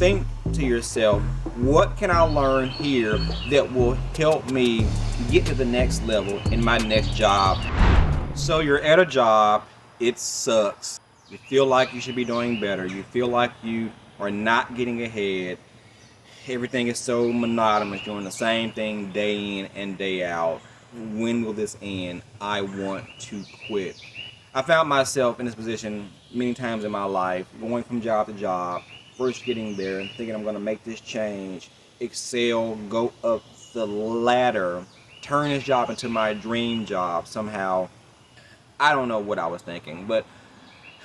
think to yourself, what can I learn here that will help me get to the next level in my next job? So you're at a job, it sucks. You feel like you should be doing better. You feel like you are not getting ahead. Everything is so monotonous, doing the same thing day in and day out. When will this end? I want to quit. I found myself in this position many times in my life, going from job to job, first getting there and thinking I'm going to make this change, excel, go up the ladder, turn this job into my dream job somehow. I don't know what I was thinking, but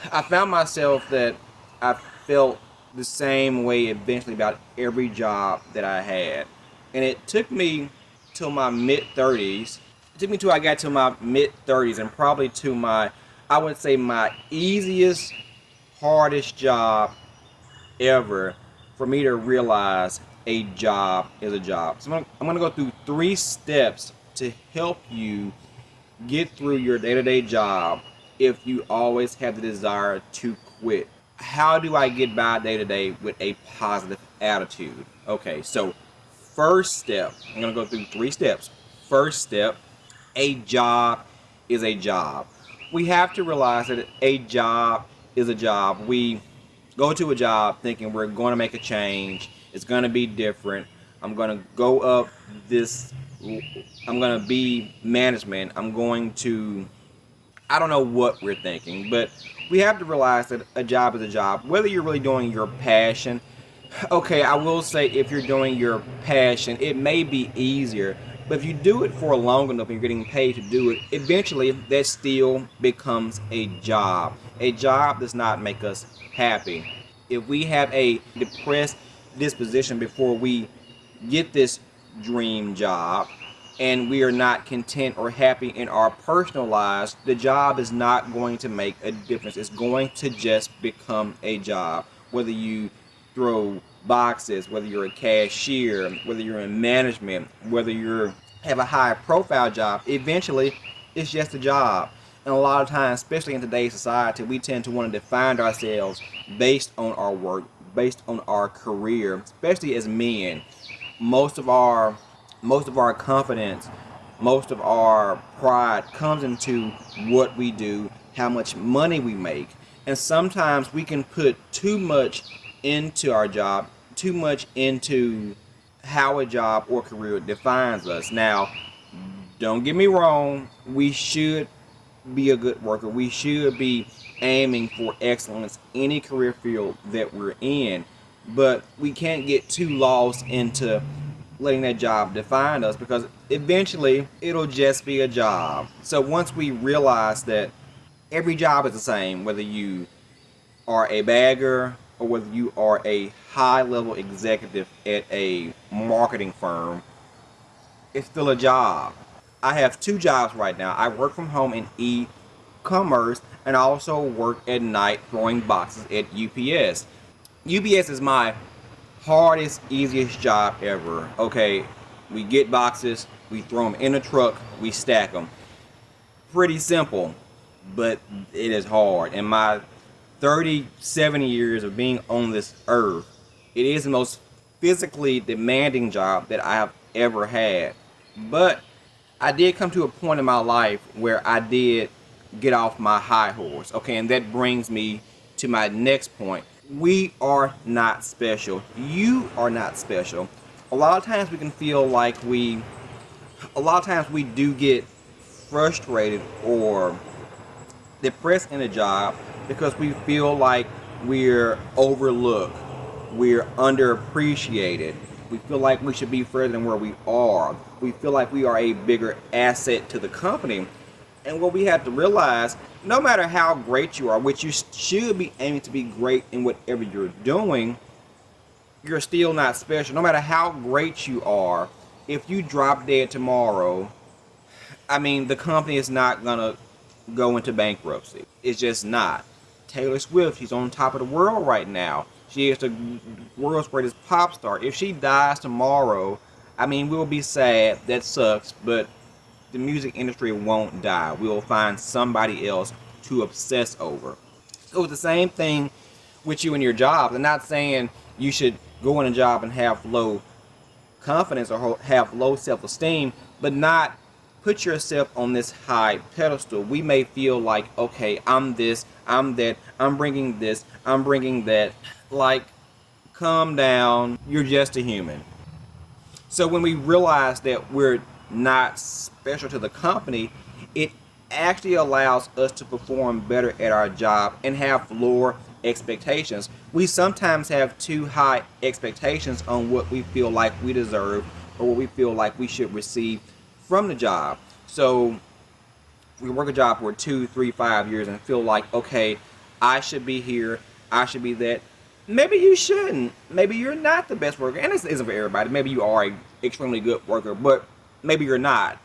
I found myself that I felt the same way eventually about every job that I had. And it took me till my mid-30s. It took me till I got to my mid-30s and probably to my, I would say, my easiest, hardest job ever for me to realize a job is a job. So I'm going to go through 3 steps to help you get through your day-to-day job if you always have the desire to quit. How do I get by day-to-day with a positive attitude? Okay, so first step, I'm going to go through 3 steps. First step, a job is a job. We have to realize that a job is a job. We go to a job thinking we're going to make a change. It's going to be different. I'm going to go up this, I'm going to be management. I'm going to, I don't know what we're thinking, but we have to realize that a job is a job. Whether you're really doing your passion, okay, I will say if you're doing your passion, it may be easier, but if you do it for long enough and you're getting paid to do it, eventually that still becomes a job. A job does not make us happy. If we have a depressed disposition before we get this dream job, and we are not content or happy in our personal lives, the job is not going to make a difference. It's going to just become a job. Whether you throw boxes, whether you're a cashier, whether you're in management, whether you have a high profile job, eventually it's just a job. And a lot of times, especially in today's society, we tend to want to define ourselves based on our work, based on our career, especially as men. Most of our confidence, most of our pride comes into what we do, how much money we make. And sometimes we can put too much into our job, too much into how a job or career defines us. Now, don't get me wrong, we should be a good worker. We should be aiming for excellence in any career field that we're in. But we can't get too lost into letting that job define us, because eventually it'll just be a job. So once we realize that every job is the same, whether you are a bagger or whether you are a high level executive at a marketing firm, it's still a job. I have 2 jobs right now. I work from home in e-commerce and I also work at night throwing boxes at UPS. UPS is my hardest, easiest job ever. Okay, we get boxes, we throw them in a truck, we stack them. Pretty simple, but it is hard. In my 37 years of being on this earth, it is the most physically demanding job that I have ever had. But I did come to a point in my life where I did get off my high horse. Okay, and that brings me to my next point. We are not special. You are not special. A lot of times we can feel like a lot of times we do get frustrated or depressed in a job because we feel like we're overlooked, we're underappreciated. We feel like we should be further than where we are. We feel like we are a bigger asset to the company. And what we have to realize, no matter how great you are, which you should be aiming to be great in whatever you're doing, you're still not special. No matter how great you are, if you drop dead tomorrow, I mean, the company is not going to go into bankruptcy. It's just not. Taylor Swift, she's on top of the world right now. She is the world's greatest pop star. If she dies tomorrow, I mean, we'll be sad. That sucks, but the music industry won't die. We'll find somebody else to obsess over. So it's the same thing with you and your job. I'm not saying you should go in a job and have low confidence or have low self-esteem, but not put yourself on this high pedestal. We may feel like, okay, I'm this, I'm that, I'm bringing this, I'm bringing that. Like, calm down, you're just a human. So when we realize that we're not special to the company, it actually allows us to perform better at our job and have lower expectations. We sometimes have too high expectations on what we feel like we deserve or what we feel like we should receive from the job. So we work a job for 2, 3, 5 years and feel like, okay, I should be here, I should be that. Maybe you shouldn't. Maybe you're not the best worker, and this isn't for everybody. Maybe you are an extremely good worker, but maybe you're not.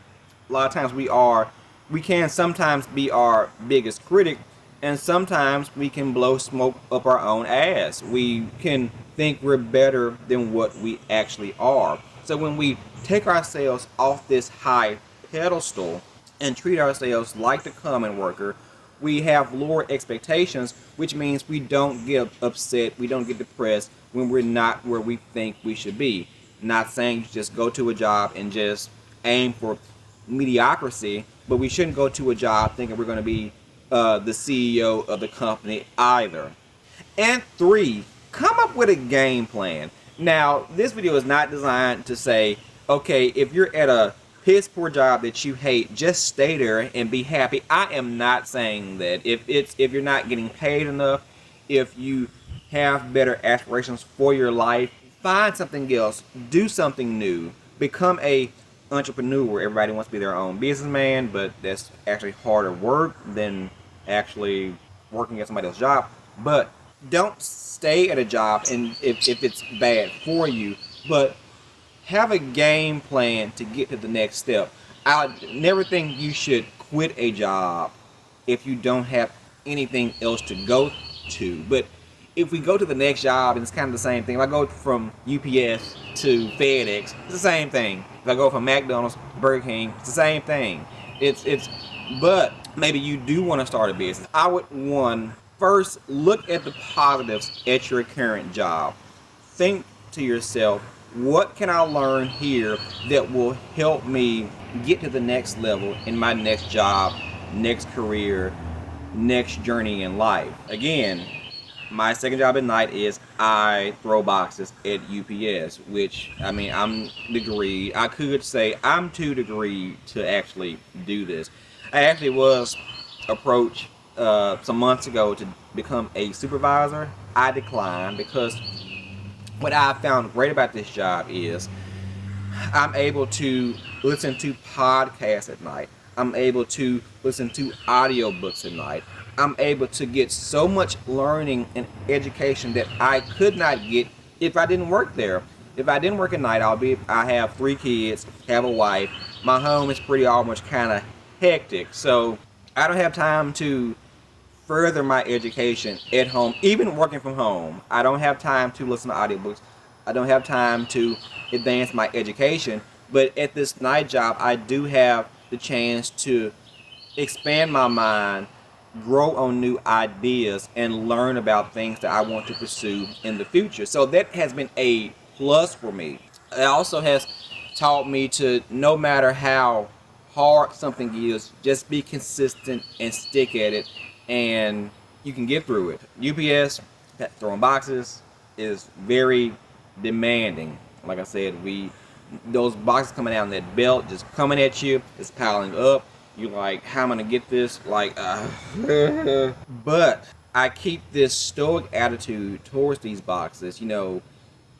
A lot of times we can sometimes be our biggest critic, and sometimes we can blow smoke up our own ass. We can think we're better than what we actually are. So when we take ourselves off this high pedestal and treat ourselves like the common worker, we have lower expectations, which means we don't get upset, we don't get depressed when we're not where we think we should be. Not saying you just go to a job and just aim for mediocrity, but we shouldn't go to a job thinking we're going to be the CEO of the company either. And 3, come up with a game plan. Now, this video is not designed to say, okay, if you're at a piss poor job that you hate, just stay there and be happy. I am not saying that. If you're not getting paid enough, if you have better aspirations for your life, find something else, do something new, become a entrepreneur. Everybody wants to be their own businessman, but that's actually harder work than actually working at somebody else's job. But don't stay at a job and if it's bad for you, but have a game plan to get to the next step. I never think you should quit a job if you don't have anything else to go to. But if we go to the next job, and it's kind of the same thing. If I go from UPS to FedEx, it's the same thing. If I go from McDonald's to Burger King, it's the same thing. But maybe you do want to start a business. I would first look at the positives at your current job. Think to yourself, what can I learn here that will help me get to the next level in my next job, next career, next journey in life? Again, my second job at night is I throw boxes at UPS, which, I mean, I'm degreed. I could say I'm too degreed to actually do this. I actually was approached some months ago to become a supervisor. I declined because what I found great about this job is I'm able to listen to podcasts at night. I'm able to listen to audiobooks at night. I'm able to get so much learning and education that I could not get if I didn't work there. If I didn't work at night, I have 3 kids, have a wife. My home is pretty almost kind of hectic, so I don't have time to further my education at home. Even working from home, I don't have time to listen to audiobooks. I don't have time to advance my education. But at this night job, I do have the chance to expand my mind, grow on new ideas, and learn about things that I want to pursue in the future. So that has been a plus for me. It also has taught me to, no matter how hard something is, just be consistent and stick at it, and you can get through it. UPS, throwing boxes, is very demanding. Like I said, those boxes coming out in that belt, just coming at you, it's piling up. You're like, how am I gonna get this? Like, but I keep this stoic attitude towards these boxes. You know,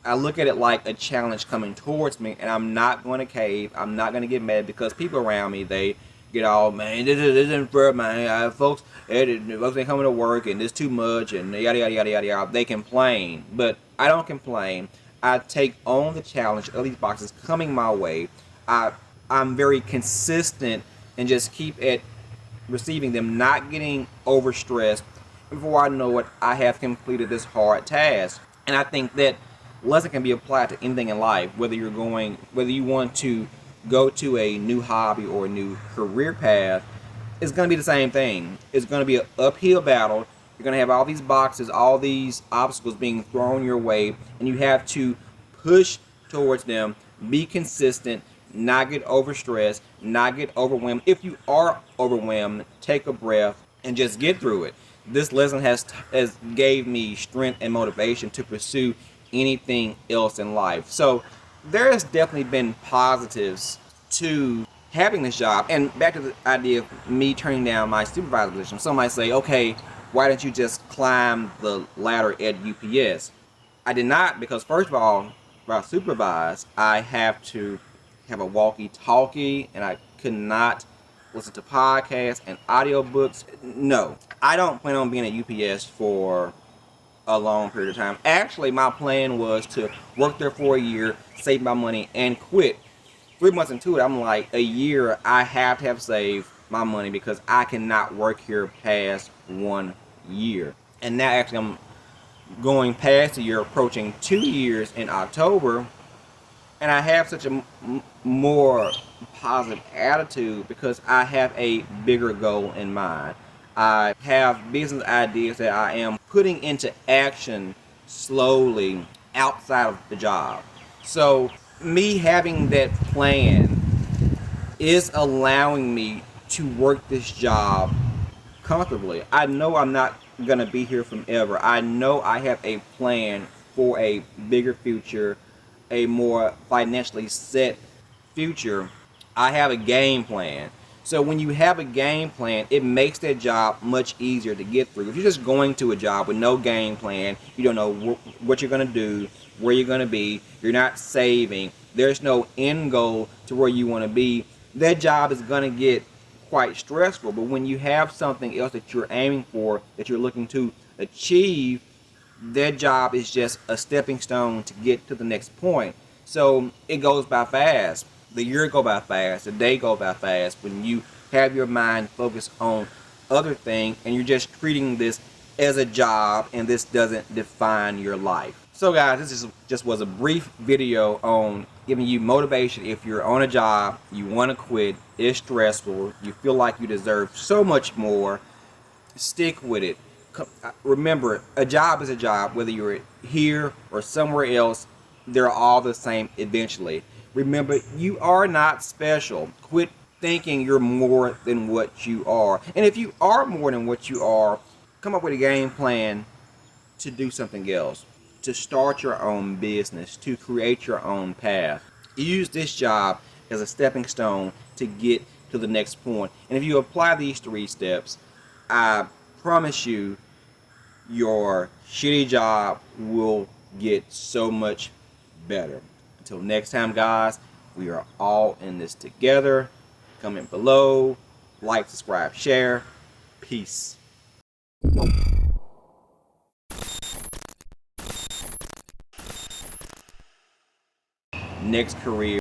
I look at it like a challenge coming towards me, and I'm not going to cave. I'm not going to get mad because people around me, they get all, man, this isn't fair, man. Folks ain't coming to work, and this too much, and yada, yada, yada, yada, yada. They complain, but I don't complain. I take on the challenge of these boxes coming my way. I'm very consistent and just keep at receiving them, not getting overstressed. Before I know it, I have completed this hard task. And I think that lesson can be applied to anything in life, whether you want to go to a new hobby or a new career path. It's going to be the same thing. It's going to be an uphill battle. You're going to have all these boxes, all these obstacles being thrown your way, and you have to push towards them, be consistent, not get overstressed, not get overwhelmed. If you are overwhelmed, take a breath and just get through it. This lesson has gave me strength and motivation to pursue anything else in life. So there has definitely been positives to having this job. And back to the idea of me turning down my supervisor position. Some might say, okay, why didn't you just climb the ladder at UPS? I did not, because first of all, if I supervise, I have to have a walkie-talkie, and I could not listen to podcasts and audiobooks. No, I don't plan on being at UPS for a long period of time. Actually, my plan was to work there for a year, save my money, and quit. 3 months into it, I'm like, a year, I have to have saved my money because I cannot work here past 1 year. And now actually I'm going past a year, approaching 2 years in October, and I have such a more positive attitude because I have a bigger goal in mind. I have business ideas that I am putting into action slowly outside of the job. So me having that plan is allowing me to work this job comfortably. I know I'm not going to be here forever. I know I have a plan for a bigger future, a more financially set future. I have a game plan. So when you have a game plan, it makes that job much easier to get through. If you're just going to a job with no game plan, you don't know what you're going to do, where you're going to be, you're not saving, there's no end goal to where you want to be, that job is going to get quite stressful. But when you have something else that you're aiming for, that you're looking to achieve, that job is just a stepping stone to get to the next point. So it goes by fast. The year go by fast, the day go by fast when you have your mind focused on other things and you're just treating this as a job and this doesn't define your life. So guys, this just was a brief video on giving you motivation if you're on a job, you want to quit, it's stressful, you feel like you deserve so much more, stick with it. Remember, a job is a job, whether you're here or somewhere else, they're all the same eventually. Remember, you are not special. Quit thinking you're more than what you are. And if you are more than what you are, come up with a game plan to do something else, to start your own business, to create your own path. Use this job as a stepping stone to get to the next point. And if you apply these 3 steps, I promise you, your shitty job will get so much better. Until next time, guys, we are all in this together. Comment below, like, subscribe, share. Peace. Next career.